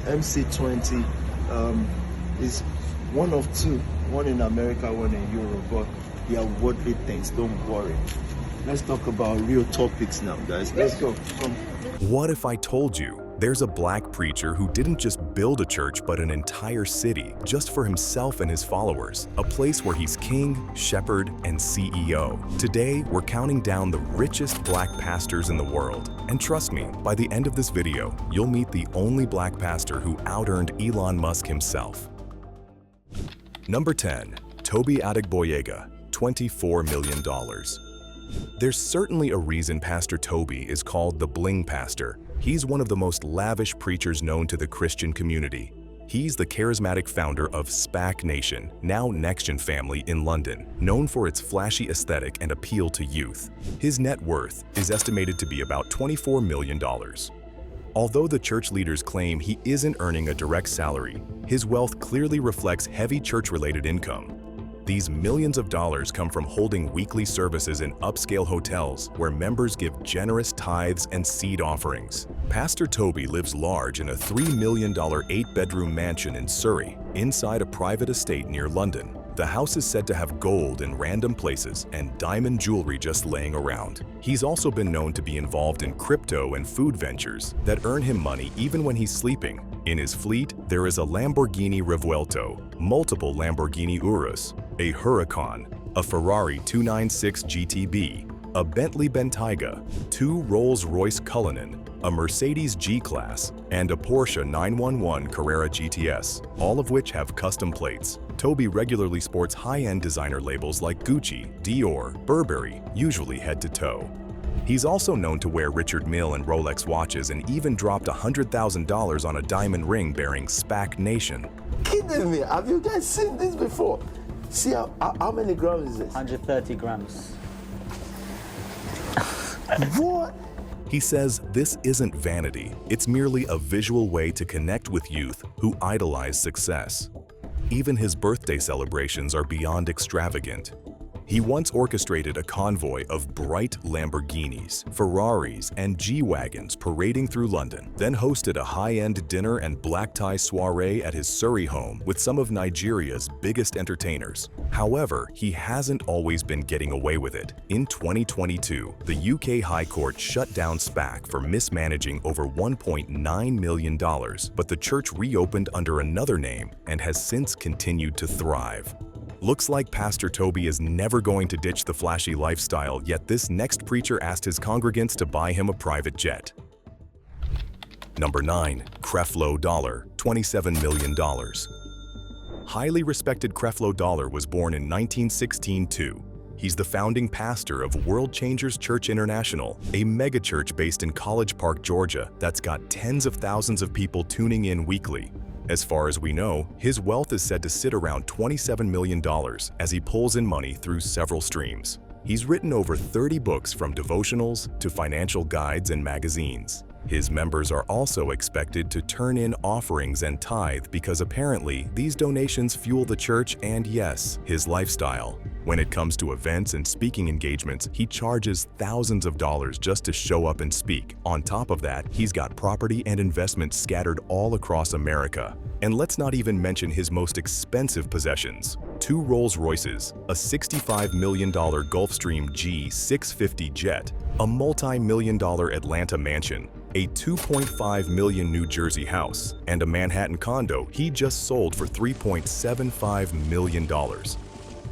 MC20 is one of two, one in America, one in Europe, but they are worldly things, don't worry. Let's talk about real topics now, guys. Let's go. Come. What if I told you there's a black preacher who didn't just build a church but an entire city just for himself and his followers, a place where he's king, shepherd, and CEO. Today, we're counting down the richest black pastors in the world. And trust me, by the end of this video, you'll meet the only black pastor who out-earned Elon Musk himself. Number 10. Toby Adegboyega, $24 million. There's certainly a reason Pastor Toby is called the Bling Pastor. He's one of the most lavish preachers known to the Christian community. He's the charismatic founder of SPAC Nation, now NextGen Family in London, known for its flashy aesthetic and appeal to youth. His net worth is estimated to be about $24 million. Although the church leaders claim he isn't earning a direct salary, his wealth clearly reflects heavy church-related income. These millions of dollars come from holding weekly services in upscale hotels where members give generous tithes and seed offerings. Pastor Toby lives large in a $3 million 8-bedroom mansion in Surrey, inside a private estate near London. The house is said to have gold in random places and diamond jewelry just laying around. He's also been known to be involved in crypto and food ventures that earn him money even when he's sleeping. In his fleet, there is a Lamborghini Revuelto, multiple Lamborghini Urus, a Huracan, a Ferrari 296 GTB, a Bentley Bentayga, 2 Rolls-Royce Cullinan, a Mercedes G-Class, and a Porsche 911 Carrera GTS, all of which have custom plates. Toby regularly sports high-end designer labels like Gucci, Dior, Burberry, usually head to toe. He's also known to wear Richard Mille and Rolex watches and even dropped $100,000 on a diamond ring bearing SPAC Nation. Kidding me? Have you guys seen this before? See how many grams is this? 130 grams. What? He says this isn't vanity, it's merely a visual way to connect with youth who idolize success. Even his birthday celebrations are beyond extravagant. He once orchestrated a convoy of bright Lamborghinis, Ferraris, and G-Wagons parading through London, then hosted a high-end dinner and black tie soiree at his Surrey home with some of Nigeria's biggest entertainers. However, he hasn't always been getting away with it. In 2022, the UK High Court shut down SPAC for mismanaging over $1.9 million, but the church reopened under another name and has since continued to thrive. Looks like Pastor Toby is never going to ditch the flashy lifestyle, yet this next preacher asked his congregants to buy him a private jet. Number 9. Creflo Dollar, $27 million. Highly respected Creflo Dollar was born in 1916 too. He's the founding pastor of World Changers Church International, a megachurch based in College Park, Georgia, that's got tens of thousands of people tuning in weekly. As far as we know, his wealth is said to sit around $27 million as he pulls in money through several streams. He's written over 30 books from devotionals to financial guides and magazines. His members are also expected to turn in offerings and tithe because apparently these donations fuel the church and, yes, his lifestyle. When it comes to events and speaking engagements, he charges thousands of dollars just to show up and speak. On top of that, he's got property and investments scattered all across America. And let's not even mention his most expensive possessions. 2 Rolls-Royces, a $65 million Gulfstream G650 jet, a multi-million-dollar Atlanta mansion, a $2.5 million New Jersey house, and a Manhattan condo he just sold for $3.75 million.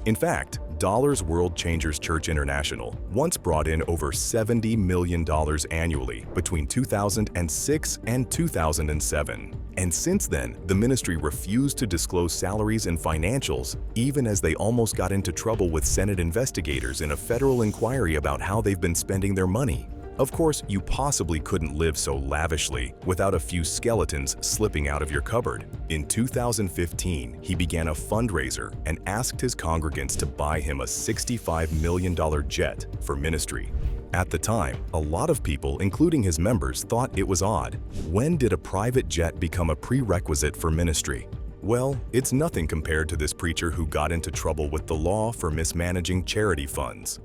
In fact, Dollar's World Changers Church International once brought in over $70 million annually between 2006 and 2007. And since then, the ministry refused to disclose salaries and financials, even as they almost got into trouble with Senate investigators in a federal inquiry about how they've been spending their money. Of course, you possibly couldn't live so lavishly without a few skeletons slipping out of your cupboard. In 2015, he began a fundraiser and asked his congregants to buy him a $65 million jet for ministry. At the time, a lot of people, including his members, thought it was odd. When did a private jet become a prerequisite for ministry? Well, it's nothing compared to this preacher who got into trouble with the law for mismanaging charity funds.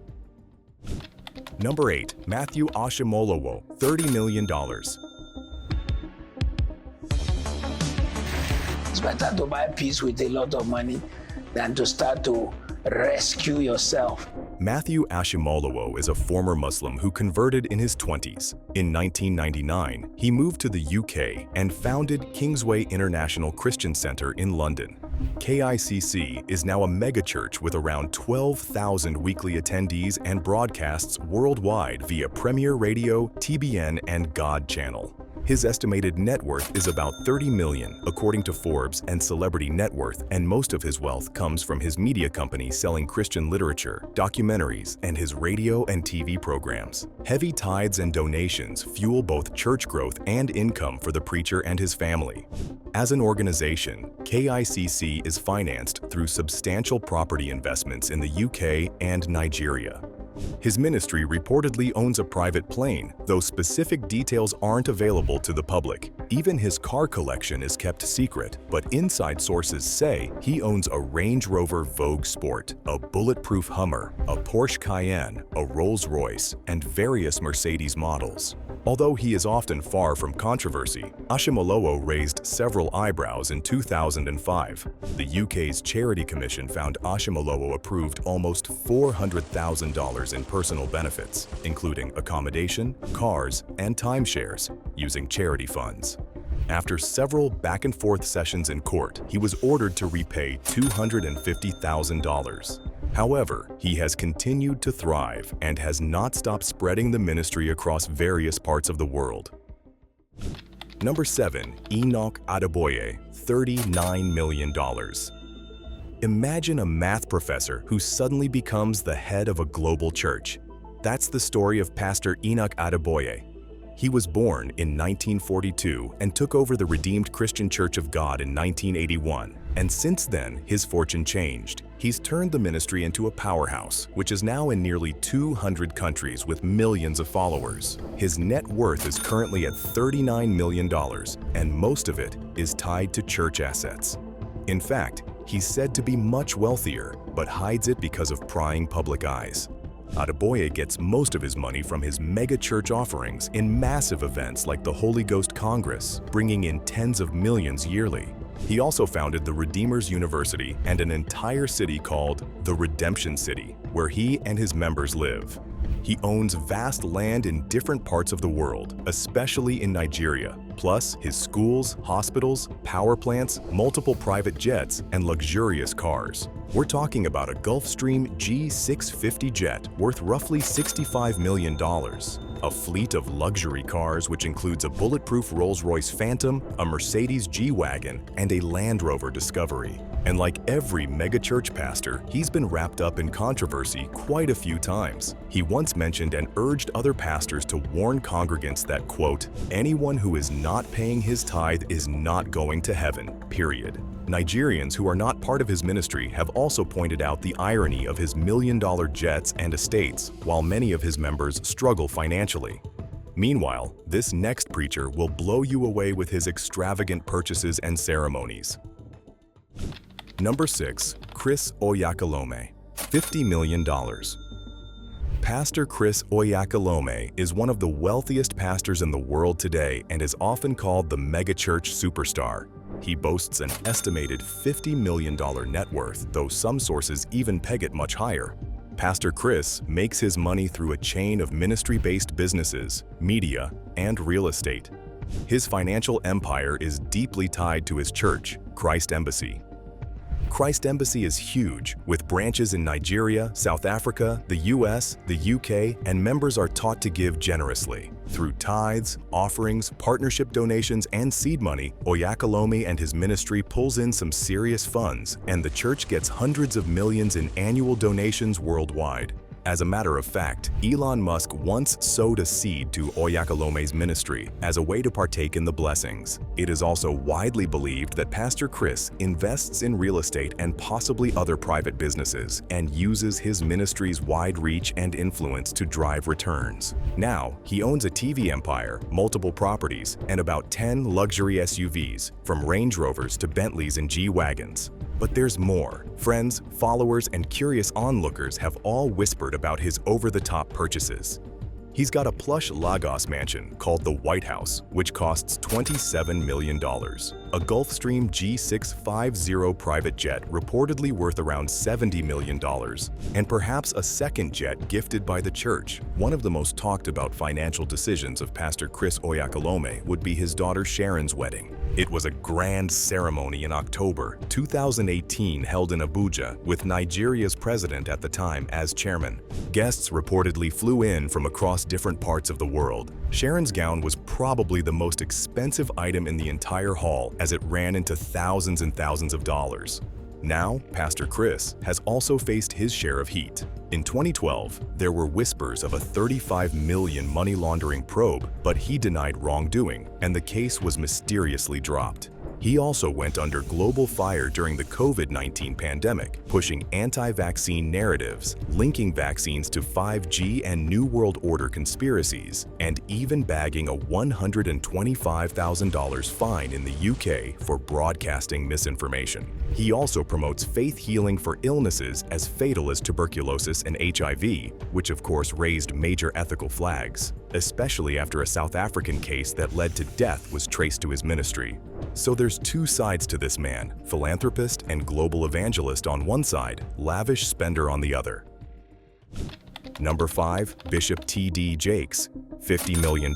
Number 8. Matthew Ashimolowo, $30 million. It's better to buy peace with a lot of money than to start to rescue yourself. Matthew Ashimolowo is a former Muslim who converted in his 20s. In 1999, he moved to the UK and founded Kingsway International Christian Centre in London. KICC is now a megachurch with around 12,000 weekly attendees and broadcasts worldwide via Premier Radio, TBN, and God Channel. His estimated net worth is about $30 million, according to Forbes and Celebrity Net Worth, and most of his wealth comes from his media company selling Christian literature, documentaries, and his radio and TV programs. Heavy tithes and donations fuel both church growth and income for the preacher and his family. As an organization, KICC is financed through substantial property investments in the UK and Nigeria. His ministry reportedly owns a private plane, though specific details aren't available to the public. Even his car collection is kept secret, but inside sources say he owns a Range Rover Vogue Sport, a bulletproof Hummer, a Porsche Cayenne, a Rolls-Royce, and various Mercedes models. Although he is often far from controversy, Ashimolowo raised several eyebrows in 2005. The UK's Charity Commission found Ashimolowo approved almost $400,000 in personal benefits, including accommodation, cars, and timeshares, using charity funds. After several back-and-forth sessions in court, he was ordered to repay $250,000. However, he has continued to thrive and has not stopped spreading the ministry across various parts of the world. Number 7. Enoch Adeboye, $39 million. Imagine a math professor who suddenly becomes the head of a global church. That's the story of Pastor Enoch Adeboye. He was born in 1942 and took over the Redeemed Christian Church of God in 1981. And since then, his fortune changed. He's turned the ministry into a powerhouse, which is now in nearly 200 countries with millions of followers. His net worth is currently at $39 million, and most of it is tied to church assets. In fact, he's said to be much wealthier, but hides it because of prying public eyes. Adeboye gets most of his money from his mega-church offerings in massive events like the Holy Ghost Congress, bringing in tens of millions yearly. He also founded the Redeemers University and an entire city called the Redemption City, where he and his members live. He owns vast land in different parts of the world, especially in Nigeria, plus his schools, hospitals, power plants, multiple private jets, and luxurious cars. We're talking about a Gulfstream G650 jet worth roughly $65 million, a fleet of luxury cars which includes a bulletproof Rolls-Royce Phantom, a Mercedes G-Wagon, and a Land Rover Discovery. And like every megachurch pastor, he's been wrapped up in controversy quite a few times. He once mentioned and urged other pastors to warn congregants that, quote, anyone who is not paying his tithe is not going to heaven, period. Nigerians who are not part of his ministry have also pointed out the irony of his million-dollar jets and estates, while many of his members struggle financially. Meanwhile, this next preacher will blow you away with his extravagant purchases and ceremonies. Number 6. Chris Oyakhilome, $50 million. Pastor Chris Oyakhilome is one of the wealthiest pastors in the world today and is often called the megachurch superstar. He boasts an estimated $50 million net worth, though some sources even peg it much higher. Pastor Chris makes his money through a chain of ministry-based businesses, media, and real estate. His financial empire is deeply tied to his church, Christ Embassy. Christ Embassy is huge, with branches in Nigeria, South Africa, the US, the UK, and members are taught to give generously. Through tithes, offerings, partnership donations, and seed money, Oyakhilome and his ministry pulls in some serious funds, and the church gets hundreds of millions in annual donations worldwide. As a matter of fact, Elon Musk once sowed a seed to Oyakhilome's ministry as a way to partake in the blessings. It is also widely believed that Pastor Chris invests in real estate and possibly other private businesses and uses his ministry's wide reach and influence to drive returns. Now, he owns a TV empire, multiple properties, and about 10 luxury SUVs, from Range Rovers to Bentleys and G-Wagons. But there's more. Friends, followers, and curious onlookers have all whispered about his over-the-top purchases. He's got a plush Lagos mansion called the White House, which costs $27 million. A Gulfstream G650 private jet reportedly worth around $70 million. And perhaps a second jet gifted by the church. One of the most talked about financial decisions of Pastor Chris Oyakhilome would be his daughter Sharon's wedding. It was a grand ceremony in October 2018 held in Abuja with Nigeria's president at the time as chairman. Guests reportedly flew in from across different parts of the world. Sharon's gown was probably the most expensive item in the entire hall as it ran into thousands and thousands of dollars. Now, Pastor Chris has also faced his share of heat. In 2012, there were whispers of a $35 million money laundering probe, but he denied wrongdoing, and the case was mysteriously dropped. He also went under global fire during the COVID-19 pandemic, pushing anti-vaccine narratives, linking vaccines to 5G and New World Order conspiracies, and even bagging a $125,000 fine in the UK for broadcasting misinformation. He also promotes faith healing for illnesses as fatal as tuberculosis and HIV, which of course raised major ethical flags, especially after a South African case that led to death was traced to his ministry. So there's two sides to this man, philanthropist and global evangelist on one side, lavish spender on the other. Number 5. Bishop T.D. Jakes, $50 million.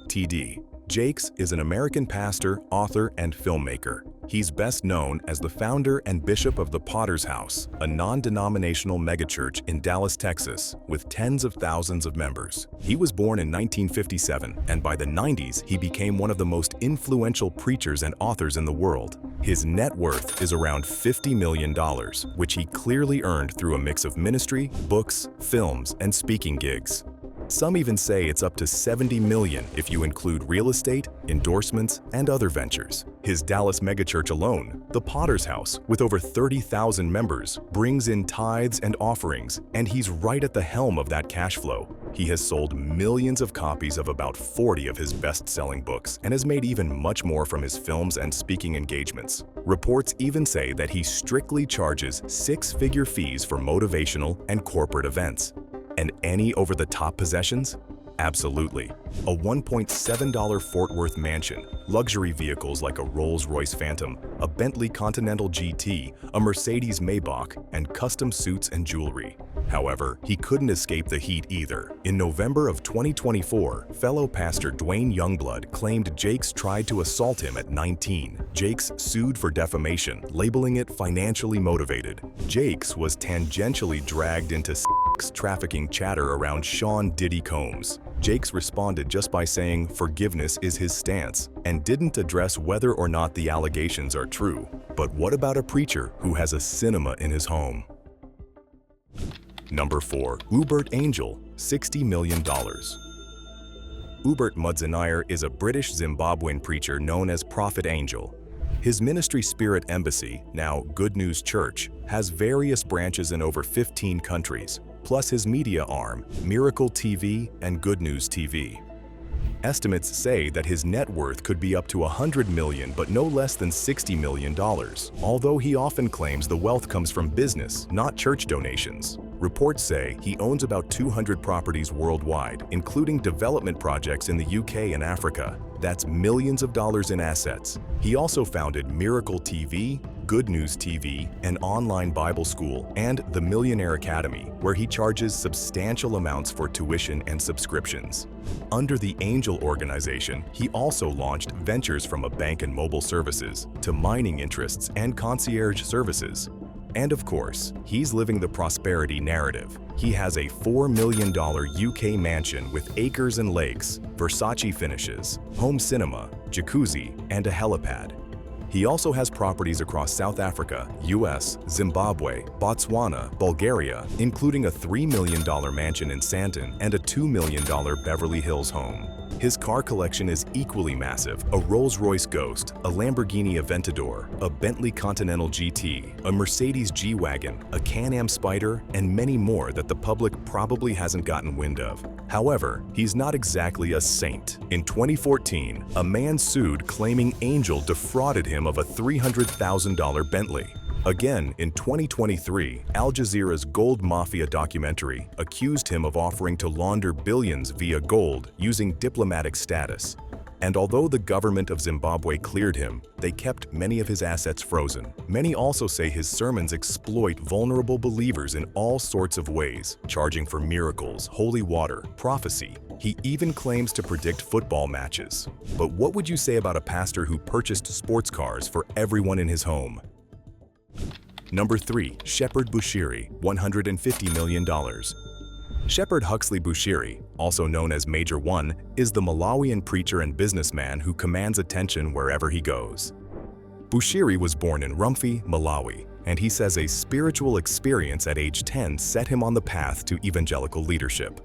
T.D. Jakes is an American pastor, author, and filmmaker. He's best known as the founder and bishop of the Potter's House, a non-denominational megachurch in Dallas, Texas, with tens of thousands of members. He was born in 1957, and by the 90s, he became one of the most influential preachers and authors in the world. His net worth is around $50 million, which he clearly earned through a mix of ministry, books, films, and speaking gigs. Some even say it's up to $70 million if you include real estate, endorsements, and other ventures. His Dallas megachurch alone, the Potter's House, with over 30,000 members, brings in tithes and offerings, and he's right at the helm of that cash flow. He has sold millions of copies of about 40 of his best-selling books and has made even much more from his films and speaking engagements. Reports even say that he strictly charges six-figure fees for motivational and corporate events. And any over-the-top possessions? Absolutely. A $1.7 Fort Worth mansion, luxury vehicles like a Rolls-Royce Phantom, a Bentley Continental GT, a Mercedes Maybach, and custom suits and jewelry. However, he couldn't escape the heat either. In November of 2024, fellow pastor Dwayne Youngblood claimed Jakes tried to assault him at 19. Jakes sued for defamation, labeling it financially motivated. Jakes was tangentially dragged into sex trafficking chatter around Sean Diddy Combs. Jakes responded just by saying forgiveness is his stance and didn't address whether or not the allegations are true. But what about a preacher who has a cinema in his home? Number 4. Hubert Angel, $60 million. Hubert Mudzinair is a British Zimbabwean preacher known as Prophet Angel. His ministry Spirit Embassy, now Good News Church, has various branches in over 15 countries, plus his media arm, Miracle TV and Good News TV. Estimates say that his net worth could be up to $100 million, but no less than $60 million, although he often claims the wealth comes from business, not church donations. Reports say he owns about 200 properties worldwide, including development projects in the UK and Africa. That's millions of dollars in assets. He also founded Miracle TV, Good News TV, an online Bible school, and the Millionaire Academy, where he charges substantial amounts for tuition and subscriptions. Under the Angel organization, he also launched ventures from a bank and mobile services to mining interests and concierge services. And of course, he's living the prosperity narrative. He has a $4 million UK mansion with acres and lakes, Versace finishes, home cinema, jacuzzi, and a helipad. He also has properties across South Africa, US, Zimbabwe, Botswana, Bulgaria, including a $3 million mansion in Sandton and a $2 million Beverly Hills home. His car collection is equally massive: a Rolls-Royce Ghost, a Lamborghini Aventador, a Bentley Continental GT, a Mercedes G-Wagon, a Can-Am Spyder, and many more that the public probably hasn't gotten wind of. However, he's not exactly a saint. In 2014, a man sued claiming Angel defrauded him of a $300,000 Bentley. Again, in 2023, Al Jazeera's Gold Mafia documentary accused him of offering to launder billions via gold using diplomatic status. And although the government of Zimbabwe cleared him, they kept many of his assets frozen. Many also say his sermons exploit vulnerable believers in all sorts of ways, charging for miracles, holy water, prophecy. He even claims to predict football matches. But what would you say about a pastor who purchased sports cars for everyone in his home? Number 3. Shepherd Bushiri, $150 million. Shepherd Huxley Bushiri, also known as Major One, is the Malawian preacher and businessman who commands attention wherever he goes. Bushiri was born in Rumfi, Malawi, and he says a spiritual experience at age 10 set him on the path to evangelical leadership.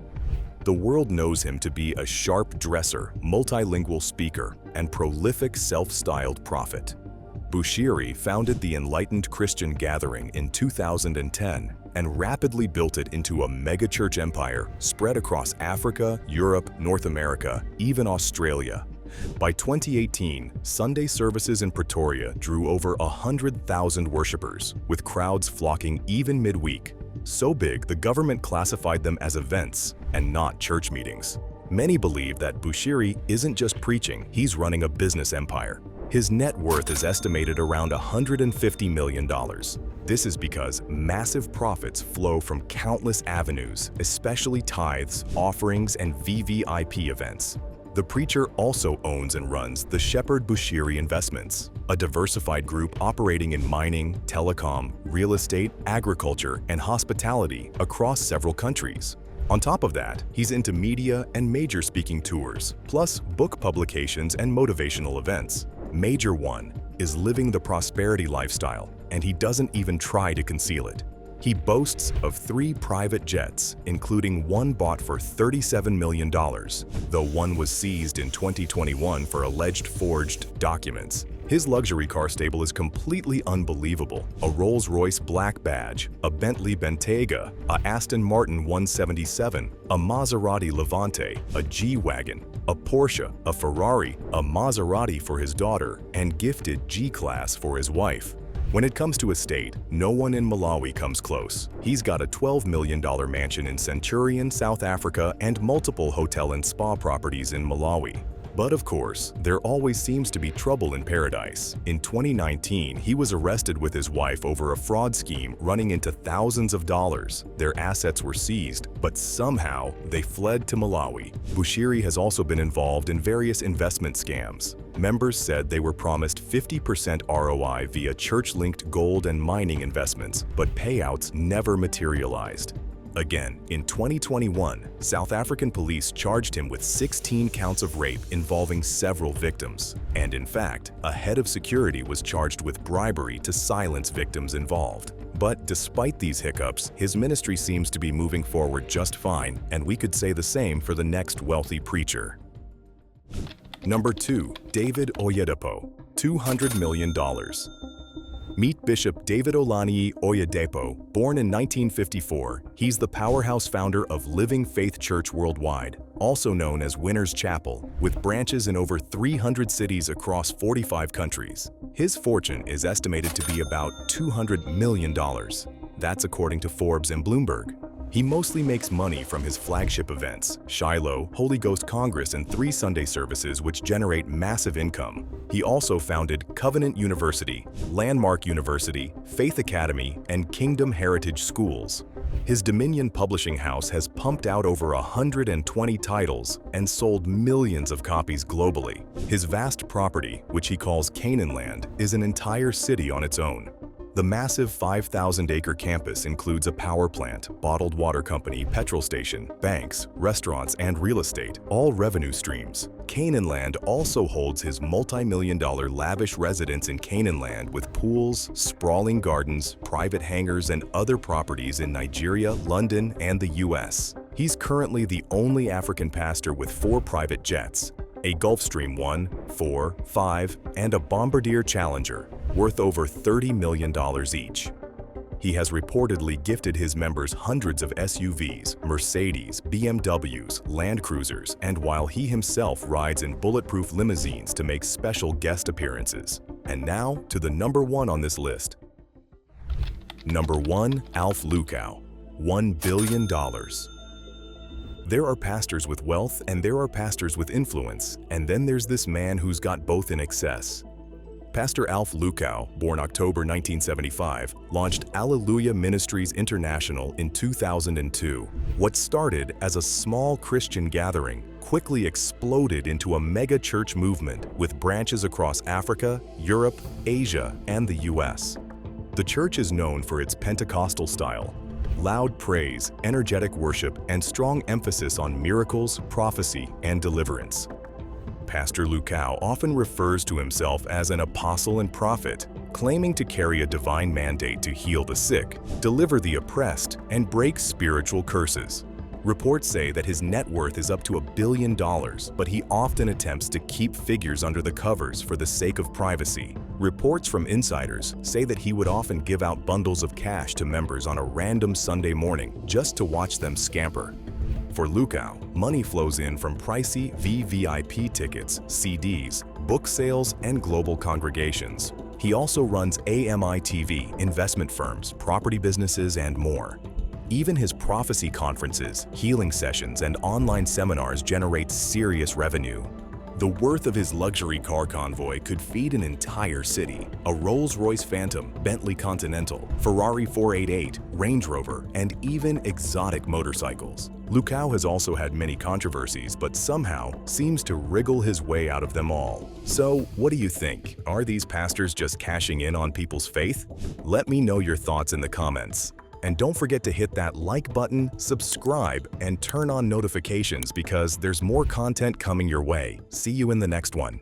The world knows him to be a sharp dresser, multilingual speaker, and prolific self-styled prophet. Bushiri founded the Enlightened Christian Gathering in 2010 and rapidly built it into a megachurch empire spread across Africa, Europe, North America, even Australia. By 2018, Sunday services in Pretoria drew over 100,000 worshippers, with crowds flocking even midweek. So big, the government classified them as events and not church meetings. Many believe that Bushiri isn't just preaching, he's running a business empire. His net worth is estimated around $150 million. This is because massive profits flow from countless avenues, especially tithes, offerings, and VVIP events. The preacher also owns and runs the Shepherd Bushiri Investments, a diversified group operating in mining, telecom, real estate, agriculture, and hospitality across several countries. On top of that, he's into media and major speaking tours, plus book publications and motivational events. Major One is living the prosperity lifestyle, and he doesn't even try to conceal it. He boasts of 3 private jets, including one bought for $37 million, though one was seized in 2021 for alleged forged documents. His luxury car stable is completely unbelievable. A Rolls-Royce Black Badge, a Bentley Bentayga, a Aston Martin 177, a Maserati Levante, a G-Wagon, a Porsche, a Ferrari, a Maserati for his daughter, and gifted G-Class for his wife. When it comes to estate, no one in Malawi comes close. He's got a $12 million mansion in Centurion, South Africa, and multiple hotel and spa properties in Malawi. But of course, there always seems to be trouble in paradise. In 2019, he was arrested with his wife over a fraud scheme running into thousands of dollars. Their assets were seized, but somehow they fled to Malawi. Bushiri has also been involved in various investment scams. Members said they were promised 50% ROI via church-linked gold and mining investments, but payouts never materialized. Again, in 2021, South African police charged him with 16 counts of rape involving several victims. And in fact, a head of security was charged with bribery to silence victims involved. But despite these hiccups, his ministry seems to be moving forward just fine, and we could say the same for the next wealthy preacher. Number 2. David Oyedepo, $200 million. Meet Bishop David Olaniyi Oyedepo. Born in 1954, he's the powerhouse founder of Living Faith Church Worldwide, also known as Winners Chapel, with branches in over 300 cities across 45 countries. His fortune is estimated to be about $200 million. That's according to Forbes and Bloomberg. He mostly makes money from his flagship events, Shiloh, Holy Ghost Congress, and 3 Sunday services which generate massive income. He also founded Covenant University, Landmark University, Faith Academy, and Kingdom Heritage Schools. His Dominion publishing house has pumped out over 120 titles and sold millions of copies globally. His vast property, which he calls Canaan Land, is an entire city on its own. The massive 5,000-acre campus includes a power plant, bottled water company, petrol station, banks, restaurants, and real estate, all revenue streams. Canaan Land also holds his multi-million-dollar lavish residence in Canaan Land with pools, sprawling gardens, private hangars, and other properties in Nigeria, London, and the US. He's currently the only African pastor with 4 private jets, a Gulfstream 1, 4, 5, and a Bombardier Challenger, worth over $30 million each. He has reportedly gifted his members hundreds of SUVs, Mercedes, BMWs, Land Cruisers, and while he himself rides in bulletproof limousines to make special guest appearances. And now to the number 1 on this list. Number 1. Alf Lukau, $1 billion. There are pastors with wealth and there are pastors with influence, and then there's this man who's got both in excess. Pastor Alf Lukau, born October 1975, launched Alleluia Ministries International in 2002. What started as a small Christian gathering quickly exploded into a mega church movement with branches across Africa, Europe, Asia, and the US. The church is known for its Pentecostal style, loud praise, energetic worship, and strong emphasis on miracles, prophecy, and deliverance. Pastor Lukau often refers to himself as an apostle and prophet, claiming to carry a divine mandate to heal the sick, deliver the oppressed, and break spiritual curses. Reports say that his net worth is up to $1 billion, but he often attempts to keep figures under the covers for the sake of privacy. Reports from insiders say that he would often give out bundles of cash to members on a random Sunday morning just to watch them scamper. For Lukau, money flows in from pricey VVIP tickets, CDs, book sales, and global congregations. He also runs AMI TV, investment firms, property businesses, and more. Even his prophecy conferences, healing sessions, and online seminars generate serious revenue. The worth of his luxury car convoy could feed an entire city. A Rolls-Royce Phantom, Bentley Continental, Ferrari 488, Range Rover, and even exotic motorcycles. Lukau has also had many controversies, but somehow seems to wriggle his way out of them all. So, what do you think? Are these pastors just cashing in on people's faith? Let me know your thoughts in the comments. And don't forget to hit that like button, subscribe, and turn on notifications because there's more content coming your way. See you in the next one.